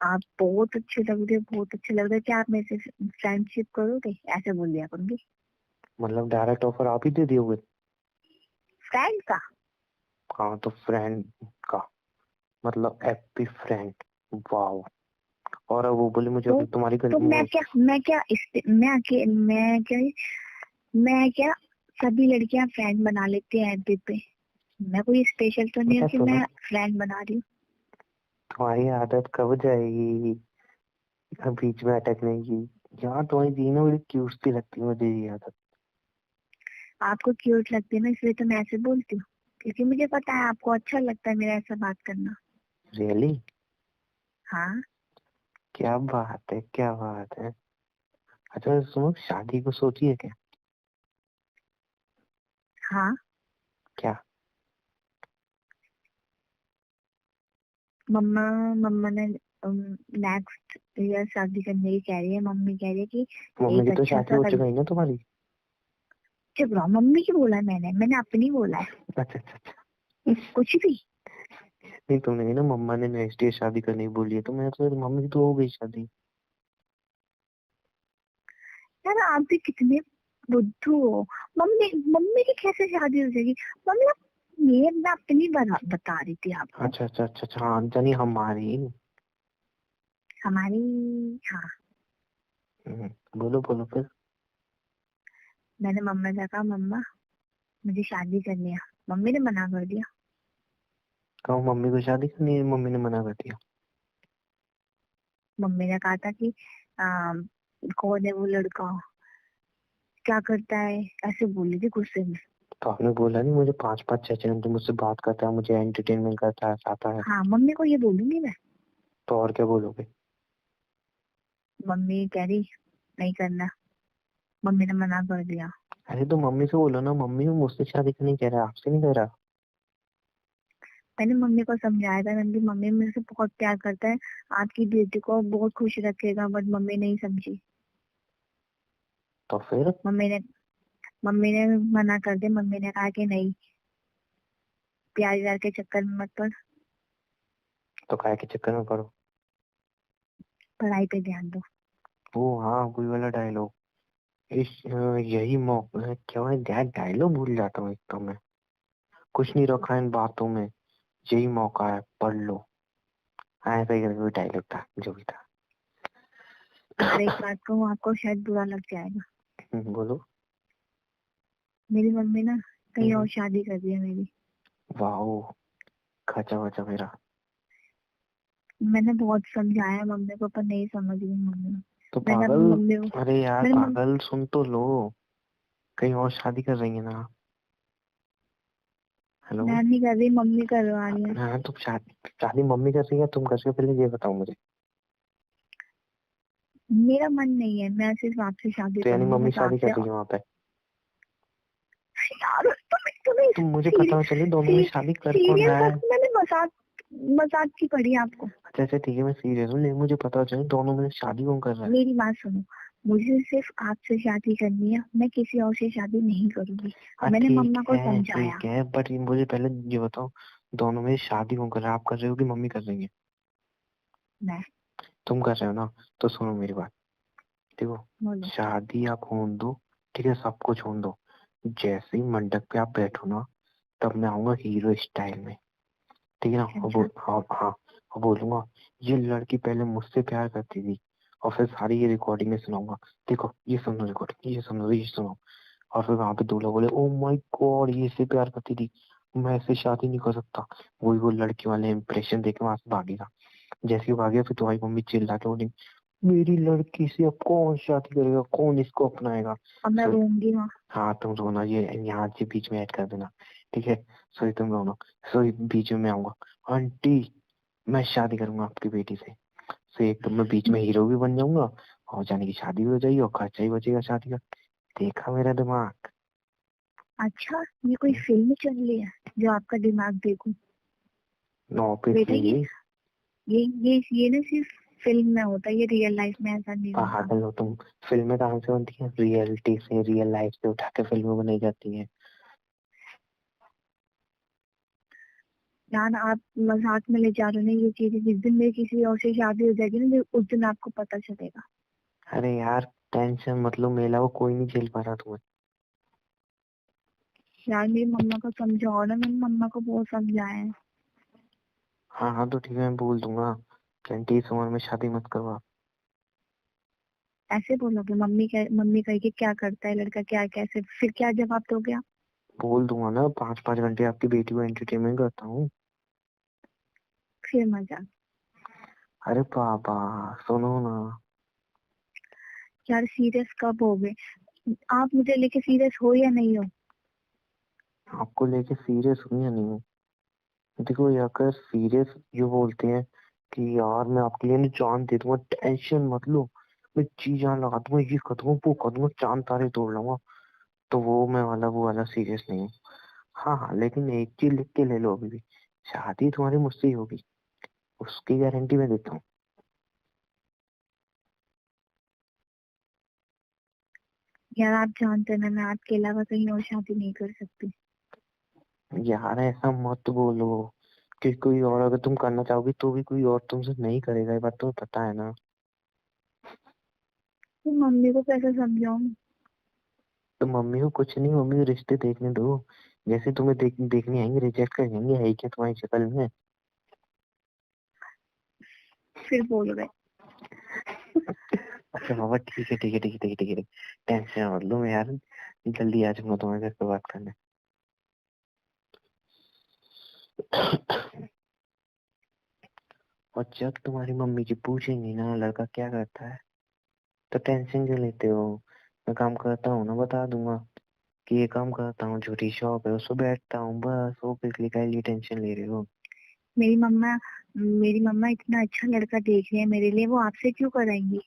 आप बहुत अच्छे लग रहे हो, बहुत अच्छे लग रहे हो, क्या आप मेरे से फ्रेंडशिप करोगे, ऐसे बोल दिया करूंगी। मतलब डायरेक्ट ऑफर आप ही दे दियोगे। फ्रेंड का। हाँ तो फ्रेंड का मतलब एपी फ्रेंड। वाओ। और अब वो बोले मुझे तो अभी तुम्हारी तो वो। मैं क्या सभी लड़कियां फ्रेंड बना लेती हैं एफबी पे। मैं कोई स्पेशल तो नहीं हूँ अच्छा कि सुनो, मैं फ्रेंड बना रही हूँ। तुम्हारी आदत कब जाएगी बीच में अटकने की। यहाँ तुम्हारी दी ना बड़ी क्यूट सी लगती है मुझे ये आदत। आपको क्यूट लगती है ना, इसलिए तो मैं ऐसे बोलती हूँ, क्योंकि मुझे पता है आपको अच्छा लगता है मेरा ऐसा बात करना। रियली। हाँ क्या बात है, क्या बात है। अच्छा सुनो, शादी को सोची है क्या। हाँ। क्या। मम्मा मम्मा ने नेक्स्ट ईयर शादी करने की कह रही है। मम्मी कह रही है कि मम्मी एक की तो अच्छा शादी सा हो कर। चुकी है ना तुम्हारी। चुप रहो, मम्मी की बोला है मैंने अपनी बोला है। अच्छा अच्छा अच्छा। कुछ भी। नहीं तुमने कही ना मम्मा ने नेक्स्ट ईयर शादी करने की बोली है, तो मैं तो मम्मी की तो हो गई शादी। यार आप भी कितने बुद्धू हो। मम्मी मम्मी की कैसे शादी हो जाएगी। मम्मी ये मैं अपनी बता रही थी आपको। अच्छा हाँ जानी हमारी। हमारी। हाँ। बोलो बोलो फिर। मैंने मम्मा से कहा मम्मा मुझे शादी करनी है। मम्मी ने मना कर दिया। कहो मम्मी को शादी करनी है, मम्मी ने मना कर दिया। मम्मी ने कहा था कि आ, कौन है वो लड़का, क्या करता है, ऐसे बोली थी गुस्से में। तो आपने बोला नहीं मुझे 5-5 6 6 घंटे मुझसे बात करता है, मुझे एंटरटेनमेंट करता है, आता है। हाँ मम्मी को ये बोलूंगी मैं। तो और क्या बोलोगे? मम्मी कह रही नहीं करना, मम्मी ने मना कर दिया। अरे तो मम्मी से बोलो ना, मम्मी वो मुझसे शादी का नहीं कह रहा, आपसे नहीं कह रहा। मैंने मम्मी को समझाया था, मैंने कहा, मम्मी मेरे से बहुत प्यार करता है, आपकी बेटी को बहुत खुश रखेगा, बट मम्मी नहीं समझी। तो फिर? मम्मी ने मना कर दिया। मम्मी ने कहा कि नहीं, प्यार व्यार के चक्कर में मत पड़, तो काय के चक्कर में पड़ो? पढ़ाई पे ध्यान दो। वो हाँ, कोई वाला डायलॉग। यही मौका है, क्या है यार, डायलॉग भूल जाता हूँ एक तो मैं। कुछ नहीं रखा इन बातों में, यही मौका है, पढ़ लो। हाँ, ऐसा ही करके कोई डायलॉग था, जो भी था। और एक बात कहूँ आपको, शायद बुरा लग जाएगा। बोलो। मेरी मम्मी ना कहीं हम्म, और शादी कर दी है मेरी। वाओ, खचा खचा मेरा। मैंने बहुत समझाया मम्मी को, पर नहीं समझ रही मम्मी। तो मैंने पागल। अपनी मम्मी को अरे यार मैंने मम, पागल, सुन तो लो। कहीं और शादी कर रही है ना? हेलो। मैं नहीं कर रही, मम्मी करवा रही है। हाँ, तो शादी शादी मम्मी कर रही है, तुम कर रही हो? पहले ये बताओ मुझे। मेरा मन नहीं है, मैं सिर्फ आपसे शादी तो यानी करूंगी, मम्मी बस शादी कर आपसे। रही है वहां पे? यार तुम्हें तो मुझे पता चले दोनों में शादी कर कौन सीरियस रहा है। बात, मैंने मजाक मजाक की पड़ी आपको। अच्छा अच्छा, ठीक है, मैं सीरियस हूँ, लेकिन मुझे पता चले दोनों में शादी कौन कर रहा है। मेरी बात सुनो, मुझे सिर्फ आपसे शादी करनी है, मैं किसी और से शादी नहीं करूंगी। हाँ मैंने ठीक मम्मा को है समझाया। ठीक है, बट मुझे पहले ये बताओ, दोनों में शादी कौन कर रहा है? आप कर रहे हो कि मम्मी कर रही है? मैं। तुम कर रहे हो ना? तो सुनो मेरी बात, देखो, बोलो। शादी आप होने दो, ठीक है, सब कुछ होने दो। जैसे ही मंडप पे आप बैठो ना, तब मैं आऊंगा हीरो स्टाइल में, ठीक है ना? अच्छा। हाँ हाँ, और बोलूंगा ये लड़की पहले मुझसे प्यार करती थी, और फिर सारी ये रिकॉर्डिंग में सुनाऊंगा, देखो ये सुनो रिकॉर्डिंग, ये सुनो, ये सुनो। और फिर वहां पे दूल्हा बोले ओ माय गॉड, ये इससे प्यार करती थी, मैं ऐसे शादी नहीं कर सकता। वही वो लड़की वाले इंप्रेशन देके वहां से भागेगा। जैसे ही भागे, फिर तुम्हारी मम्मी चिल्ला के बोली मेरी लड़की से अब कौन शादी करेगा, कौन इसको अपनाएगा। अब मैं सो रोऊंगी वहाँ। हाँ, तुम रोना, ये यहाँ से बीच में ऐड कर देना, ठीक है? सॉरी, तुम रोना। सॉरी, बीच में मैं आऊंगा, आंटी मैं शादी करूंगा आपकी बेटी से। सो एक तो मैं बीच में हीरो भी बन जाऊंगा, और जाने की शादी भी हो जाएगी, और खर्चा ही बचेगा शादी का। देखा मेरा दिमाग? अच्छा, ये कोई फिल्म चल रही है जो आपका दिमाग देखूं? बेटा ऑब्वियसली। ये ना सिर्फ फिल्म में होता है, ये रियल लाइफ में ऐसा नहीं होता। पागल हो तुम। फिल्में कहाँ से बनती हैं? रियलिटी से, रियल लाइफ से उठा के फिल्में बनाई जाती हैं। जान, आप मजाक में ले जा रहे हो ना ये चीजें। जिस दिन मेरी किसी और से शादी हो जाएगी ना, उस दिन आपको पता चलेगा। अरे यार, टेंशन मत लो, मेला वो कोई नहीं झेल पा रहा तुम्हें। यार मेरी मम्मा को समझाओ ना, मैंने मम्मा को बहुत समझाया है। हाँ हाँ, तो ठीक है, मैं बोल दूंगा कि आंटी इस उम्र में शादी मत करवा। ऐसे बोलोगे? मम्मी कहेगी क्या करता है लड़का, क्या कैसे, फिर क्या जवाब दोगे आप? बोल दूंगा ना, 5-5 घंटे आपकी बेटी को एंटरटेनमेंट करता हूँ। फिर मजाक। अरे पापा, सुनो ना। यार सीरियस कब हो गए? आप मुझे लेके सीरियस हो या नहीं हो? आपको लेके सीरियस हूँ या नहीं हूँ? देखो, ये अगर सीरियस ये बोलते हैं कि यार मैं आपके लिए ना जान दे दूंगा, टेंशन मत लो, मैं जी जान लगा दूंगा, ये कर दूंगा, वो कर दूंगा, चांद तारे तोड़ लूंगा, तो वो वाला सीरियस नहीं हूँ। हाँ हाँ, लेकिन एक चीज लिख के ले लो अभी भी, शादी तुम्हारी मुझसे ही होगी, उसकी गारंटी मैं देता यार आप जानते हैं ना, मैं आपके अलावा कहीं और शादी नहीं कर सकती। हूँ। यार ऐसा मत बोलो कि कोई और अगर तुम करना चाहोगी तो भी कोई और तुमसे नहीं करेगा, ये बात तुम्हें पता है ना? तो मम्मी को कैसे समझाऊं? तो मम्मी को कुछ नहीं, मम्मी को रिश्ते देखने दो, जैसे तुम्हें देखने आएंगे रिजेक्ट कर जाएंगे, है ही क्या तुम्हारी शक्ल में? फिर बोल रहे। अच्छा बाबा, ठीक है ठीक है ठीक है ठीक है ठीक है, टेंशन मत लो, मैं यार जल्दी आ जाऊंगा तुम्हारे घर पे बात करने। और जब तुम्हारी मम्मी जी पूछेंगी ना लड़का क्या करता है, तो टेंशन क्यों लेते हो? मैं काम करता हूँ ना, बता दूंगा कि ये काम करता हूँ, छोटी शॉप है, उसको बैठता हूँ बस। वो किस लिए का लिए टेंशन ले रहे हो? मेरी मम्मा मेरी मम्मा इतना अच्छा लड़का देख रही है मेरे लिए, वो आपसे क्यों कराएंगी?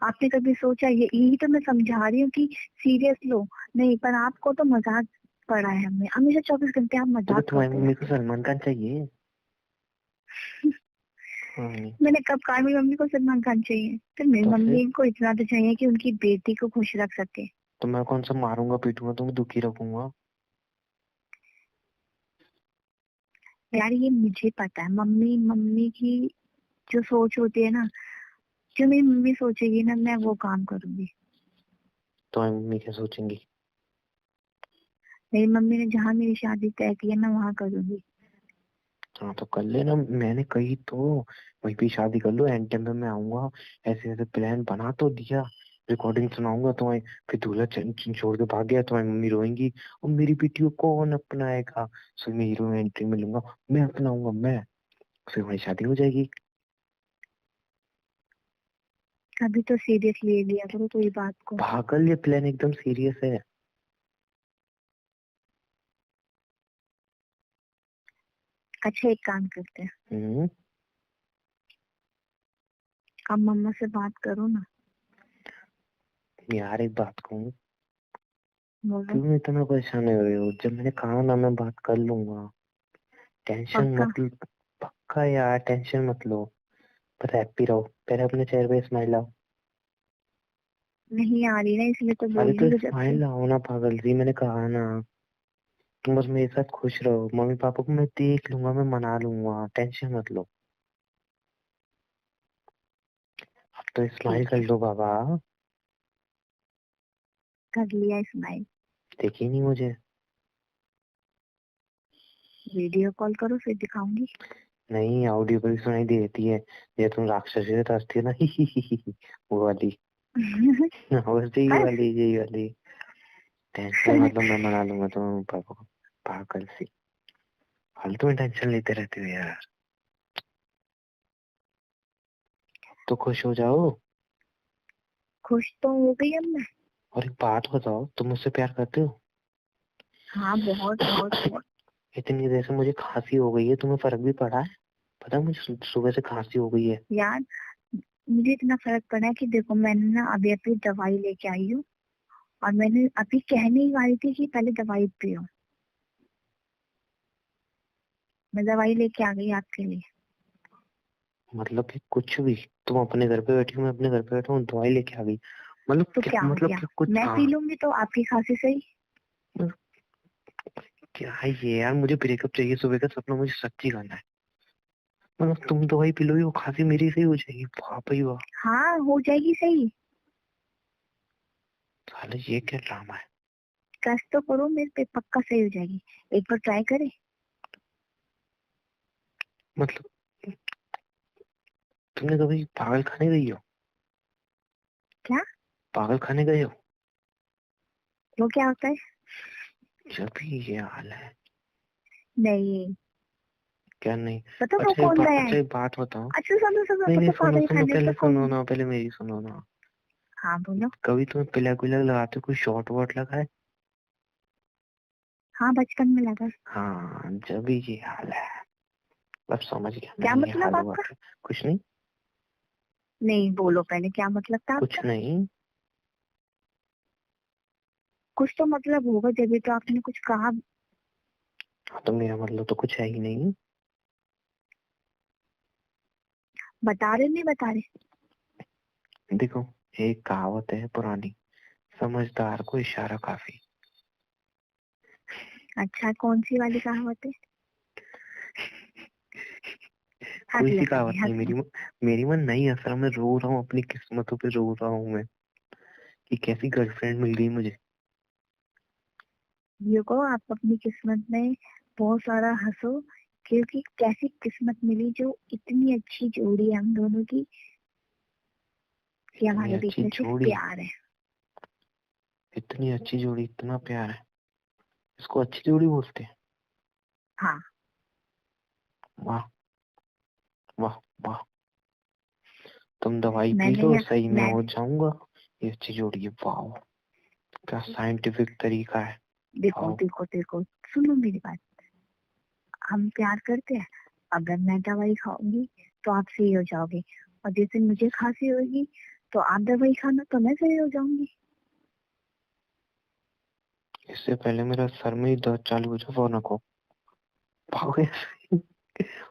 आपने कभी सोचा? ये यही तो मैं समझा रही हूँ कि सीरियस लो। नहीं, पर आपको तो मजाक पड़ा है। हमें हमेशा 24 घंटे आप तो मजाक तुम्हारी करते मम्मी को रहते सलमान खान चाहिए? हाँ नहीं। हो। मैंने कब कहा मेरी मम्मी को सलमान खान चाहिए? तो मेरी तो फिर मम्मी को इतना तो चाहिए कि उनकी बेटी को खुश रख सके। तो मैं कौन सा मारूंगा पीटूंगा तुम्हें दुखी रखूंगा? यार ये मुझे पता है, मम्मी मम्मी की जो सोच होती है ना, जो मेरी मम्मी सोचेगी ना, मैं वो काम करूंगी। तुम्हारी मम्मी क्या सोचेंगी? मेरी मम्मी ने जहाँ मेरी शादी तय की है, मैं वहाँ करूंगी। हाँ तो कर लेना, मैंने कही तो वहीं पे शादी कर लो, एंड टाइम पे मैं आऊंगा। ऐसे ऐसे प्लान बना तो दिया, रिकॉर्डिंग सुनाऊंगा तुम्हें। फिर दूल्हा छोड़ के भाग गया, तुम्हारी मम्मी रोएंगी और मेरी बेटी को कौन अपनाएगा? फिर मैं हीरो एंट्री मिलूंगा, मैं अपनाऊंगा मैं। फिर वही शादी हो जाएगी। अभी तो सीरियस ले लिया करो कोई बात को। पागल, ये प्लान एकदम सीरियस है। अच्छा एक काम करते हैं, हम्म। अब मम्मा से बात करो ना। यार एक बात कहूँ, बोलो। क्यों इतना परेशान हो रहे हो? जब मैंने कहा ना मैं बात कर लूंगा, टेंशन पक्का? मत लो। पक्का यार, टेंशन मत लो। पर हैप्पी रहो, पहले अपने चेहरे पे स्माइल लाओ। नहीं आ रही ना, इसलिए तो अरे बोल रही तो हूँ जब स्माइल से। लाओ ना पागल जी, मैंने कहा ना। तुम बस मेरे साथ खुश रहो, मम्मी पापा को मैं देख लूंगा, मैं मना लूंगा, टेंशन मत लो। अब तो स्माइल ठीक कर है, लो बाबा। कर लिया स्माइल। देखी नहीं मुझे? वीडियो कॉल करो फिर दिखाऊंगी। नहीं, ऑडियो पर भी सुनाई देती है। ये तुम राक्षसी से हंसती है ना, ही ही, वो वाली। बस यही बस। वाली, यही वाली। टेंशन मतलब मैं मना लूंगा तुम्हारे पापा को। पागल सी, फालतू में टेंशन लेते रहते हो यार। तो खुश हो जाओ। खुश तो हो गई अब मैं। और एक बात बताओ, तुम मुझसे प्यार करते हो? हाँ, बहुत बहुत बहुत। इतनी देर से मुझे खांसी हो गई है, तुम्हें फर्क भी पड़ा है? पता है मुझे सुबह से खांसी हो गई है। यार मुझे इतना फर्क पड़ा है कि देखो, मैंने ना अभी अभी दवाई लेके आई हूँ। और मैंने अभी कहने ही वाली थी कि पहले दवाई पियो। मैं दवाई लेके आ गई आपके लिए। मतलब कि कुछ भी, तुम अपने घर पे बैठी हो, मैं अपने घर पे बैठा हूँ, दवाई लेके आ गई? मतलब तो क्या, क्या हो मतलब गया? कि कुछ मैं पी लूंगी तो आपकी खांसी सही। मतलब क्या है ये यार? मुझे ब्रेकअप चाहिए, सुबह का सपना मुझे सच्ची करना है। मतलब तुम दवाई पी लोगी, वो खांसी मेरी सही हो जाएगी? वाह भाई वाह। हाँ, हो जाएगी सही। साले ये क्या ड्रामा है? ट्रस्ट तो करो मेरे पे, पक्का सही हो जाएगी। एक बार ट्राई करें। मतलब तुमने कभी पागल खाने गई हो? क्या? पागल खाने गए हो? वो क्या होता है? जब भी ये हाल है। नहीं। क्या नहीं? पता वो कौन गया है? अच्छा एक बात बताओ। अच्छा सुनो सुनो, नहीं नहीं, पता सुनो पागल सुनो, खाने पहले तो कौन? सुनो ना, पहले मेरी सुनो ना। हाँ बोलो। कभी तुम्हें पिलक विलक लगाते हो, कोई शॉर्ट वॉट लगा है? हाँ, बचपन में लगा। हाँ, जब भी ये हाल है। अब समझ गया क्या मैं, ये मतलब हाल हुआ आपका? था। कुछ नहीं। नहीं, बोलो पहले क्या मतलब था कुछ आपका? नहीं। कुछ तो मतलब होगा, जब तो आपने कुछ कहा। हाँ तो मेरा मतलब तो कुछ है ही नहीं। बता रहे नहीं बता रहे? देखो, एक कहावत है पुरानी, समझदार को इशारा काफी। अच्छा, कौन सी वाली कहावत है? हंस कोई लो सी पहले, कहावत नहीं हंस लो। मेरी मन नहीं हंस रहा, मैं रो रहा हूँ, अपनी किस्मतों पे रो रहा हूँ मैं, कि कैसी गर्लफ्रेंड मिल गई मुझे। ये को आप अपनी किस्मत में बहुत सारा हंसो, क्योंकि कैसी किस्मत मिली जो इतनी अच्छी जोड़ी है हम दोनों की, कि इतनी हमारे बीच अच्छी में सिर्फ जोड़ी, प्यार है। इतनी अच्छी जोड़ी, इतना प्यार है, इसको अच्छी जोड़ी बोलते हैं? हाँ। वाह, वाह वाह। तुम दवाई पी मैंने लो, या सही मैं मैं हो जाऊंगा। ये अच्छी जोड़ी है, वाह क्या साइंटिफिक तरीका है। देखो वाह देखो देखो, सुनो मेरी बात। हम प्यार करते हैं, अगर मैं दवाई खाऊंगी तो आप सही हो जाओगे, और जिस दिन मुझे खांसी होगी तो आप दवाई खाना तो मैं सही हो जाऊंगी। इससे पहले मेरा सर में ही दर्द चालू हो जाए फोन को। वाह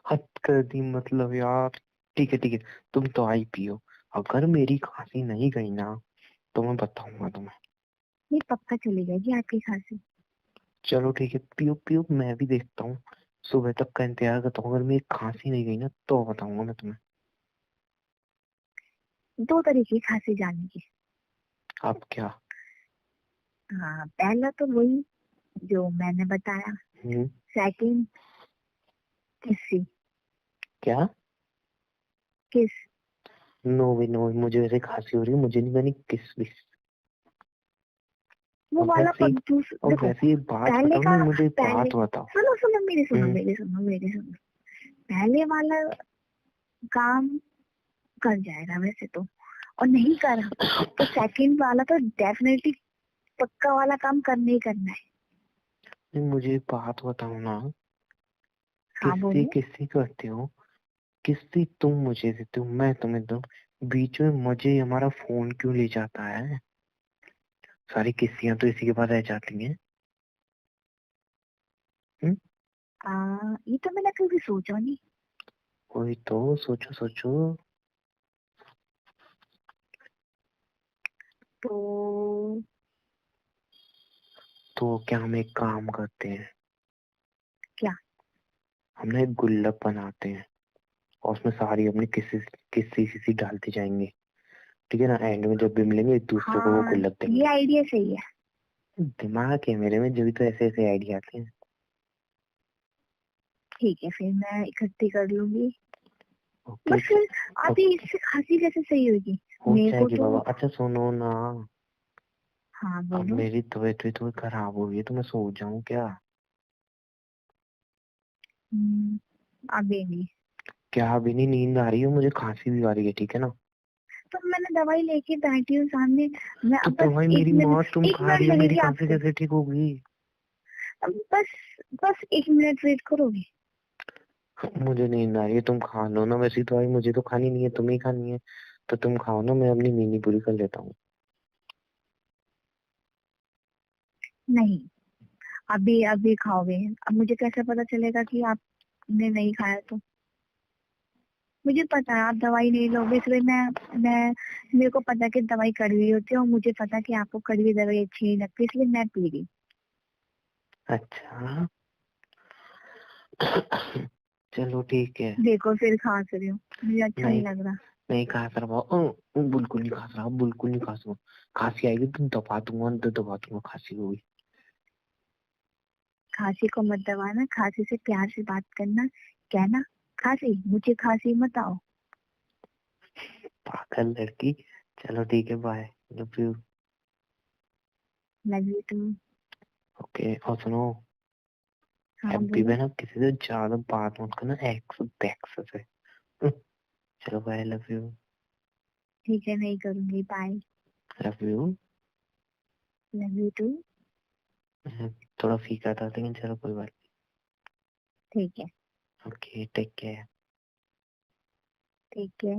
हद कर दी मतलब यार। ठीक है तुम तो आई पियो, अगर मेरी खांसी नहीं गई ना तो मैं बताऊंगा तुम्हें। नहीं, पक्का चली जाएगी आपकी खांसी। चलो ठीक है, पियो पियो, मैं भी देखता हूँ। सुबह तक का इंतजार करता हूँ, अगर मेरी खांसी नहीं गई ना तो बताऊंगा मैं तुम्हें। दो तरीके की खांसी जाने की। अब क्या? हाँ, पहला तो वही जो मैंने बताया। हम्म। सेकंड, किसी क्या? किस। नो भी नो, मुझे वैसे खांसी हो रही है, मुझे नहीं बनी किस भी। वो और वाला वैसे ही और देखो, वैसे ही बात पहले बताओ का ना, मुझे एक पहले बात बताओ। सुनो सुनो मेरी सुनो हम्म। मेरी सुनो मेरी सुनो। पहले वाला काम कर जाएगा वैसे तो, और नहीं करा तो सेकंड वाला तो डेफिनेटली पक्का वाला काम करना ही करना है। नहीं, मुझे एक बात बताओ ना, हाँ किससे बोलो। किससे करते हो? किससे तुम मुझे देते हो मैं तुम्हें दूं? बीच में मुझे हमारा फोन क्यों ले जाता है? सारी किस्सियां तो इसी के पास रह जाती हैं। हम्म। ये तो मैंने कभी सोचा नहीं। वही तो, सोचो सोचो। तो तो क्या हम एक काम करते हैं, क्या? हम ना एक गुल्लक बनाते हैं और उसमें सारी अपनी किस्सी किस्सी किस्सी डालते जाएंगे। ठीक है ना, एंड में जब भी मिलेंगे एक दूसरे को वो हाँ, गुल्लक ये देंगे। आइडिया सही है। दिमाग है मेरे में, जब भी तो ऐसे ऐसे आइडिया आते हैं। ठीक है, फिर मैं इकट्ठी कर लूंगी। ओके। बस फिर अभी ओके, इससे खांसी कैसे सही होगी? हो मेरे को जाएगी तो। बाबा। अच्छा सुनो ना, हाँ अब बोलो। मेरी तबीयत भी थोड़ी खराब हो गई है तो मैं सो जाऊं क्या? अभी नहीं। क्या? अभी नहीं, नींद आ रही है मुझे, खांसी भी आ रही है, ठीक है ना। तो मैंने दवाई लेके बैठी हूँ सामने। मैं तो अब बस दवाई एक मेरी माँ मिनट तुम एक खा मिनट रही हो, मेरी लगेगी खांसी आपको। कैसे ठीक होगी? अब बस बस एक मिनट वेट करोगे? मुझे नींद आ रही है, तुम खा लो ना, वैसी दवाई मुझे तो खानी नहीं है, तुम्हें ही खानी है। तो तुम खाओ ना, मैं अपनी नींद ही पूरी कर लेता हूँ। नहीं, अभी अभी खाओगे? अब मुझे कैसे पता चलेगा कि आपने नहीं खाया तो? मुझे पता है आप दवाई नहीं लोगे, इसलिए मैं मेरे को पता है कि दवाई कड़वी होती है, और मुझे पता है कि आपको कड़वी दवाई अच्छी नहीं लगती, इसलिए मैं पी रही। अच्छा चलो ठीक है। देखो फिर खांस रही हूँ, मुझे अच्छा नहीं नहीं, लग रहा। नहीं खा रहा बिल्कुल नहीं खा रहा, बिल्कुल नहीं खा रहा। खांसी आएगी तो दबा दूंगा, अंदर दबा दूंगा खांसी को भी। खांसी को मत दबाना, खांसी से प्यार से बात करना, कहना खांसी मुझे खांसी मत आओ। पागल लड़की। चलो ठीक है, bye, love you. Love you too. Okay, और सुनो, हाँ अभी बोलो। भी ना किसी से ज्यादा बात मत करना, एक्स बैक्स से। चलो बाय, लव यू। ठीक है, नहीं करूंगी, bye. Love you. Love you too. थोड़ा फीका था लेकिन चलो कोई बात ठीक है। नहीं। Okay, take care. ठीक है।